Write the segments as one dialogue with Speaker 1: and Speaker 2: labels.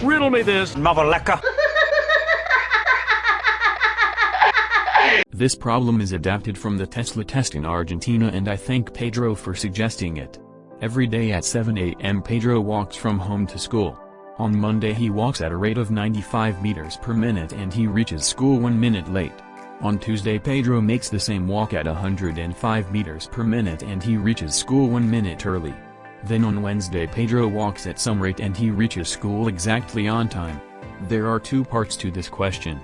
Speaker 1: Riddle me this, mother lecker.
Speaker 2: This problem is adapted from the Tesla test in Argentina, and I thank Pedro for suggesting it. Every day at 7 a.m. Pedro walks from home to school. On Monday he walks at a rate of 95 meters per minute and he reaches school 1 minute late. On Tuesday Pedro makes the same walk at 105 meters per minute and he reaches school 1 minute early. Then on Wednesday Pedro walks at some rate and he reaches school exactly on time. There are two parts to this question.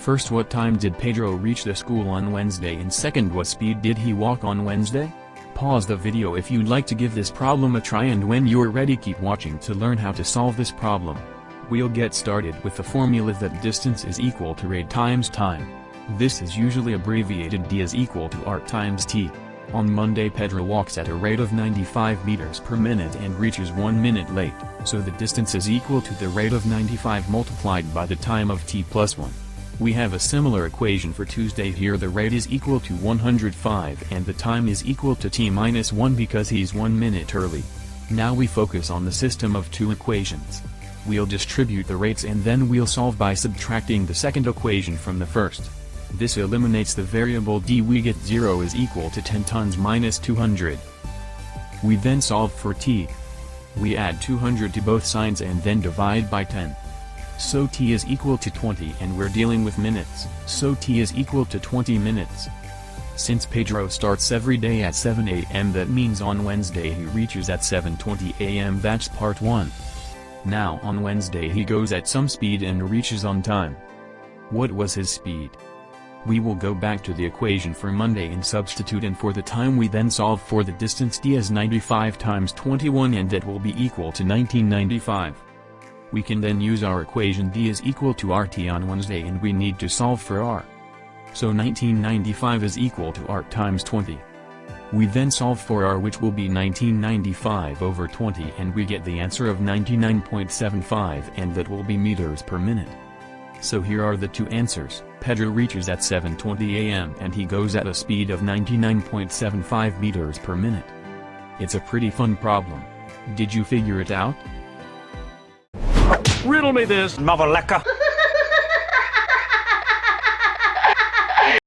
Speaker 2: First, what time did Pedro reach the school on Wednesday, and second, what speed did he walk on Wednesday? Pause the video if you'd like to give this problem a try, and when you're ready keep watching to learn how to solve this problem. We'll get started with the formula that distance is equal to rate times time. This is usually abbreviated d is equal to r times t. On Monday Pedro walks at a rate of 95 meters per minute and reaches 1 minute late, so the distance is equal to the rate of 95 multiplied by the time of t plus 1. We have a similar equation for Tuesday. Here the rate is equal to 105 and the time is equal to t minus 1 because he's 1 minute early. Now we focus on the system of two equations. We'll distribute the rates and then we'll solve by subtracting the second equation from the first. This eliminates the variable d. We get 0 is equal to 10 tons minus 200. We then solve for t. We add 200 to both sides and then divide by 10. So t is equal to 20, and we're dealing with minutes, so t is equal to 20 minutes. Since Pedro starts every day at 7 a.m. that means on Wednesday he reaches at 7:20 a.m. That's part 1. Now on Wednesday he goes at some speed and reaches on time. What was his speed? We will go back to the equation for Monday and substitute in for the time. We then solve for the distance d as 95 times 21, and that will be equal to 1995. We can then use our equation d is equal to rt on Wednesday, and we need to solve for r. So 1995 is equal to r times 20. We then solve for r, which will be 1995 over 20, and we get the answer of 99.75, and that will be meters per minute. So here are the two answers. Pedro reaches at 7:20 a.m. and he goes at a speed of 99.75 meters per minute. It's a pretty fun problem. Did you figure it out?
Speaker 1: Riddle me this, mother lecker.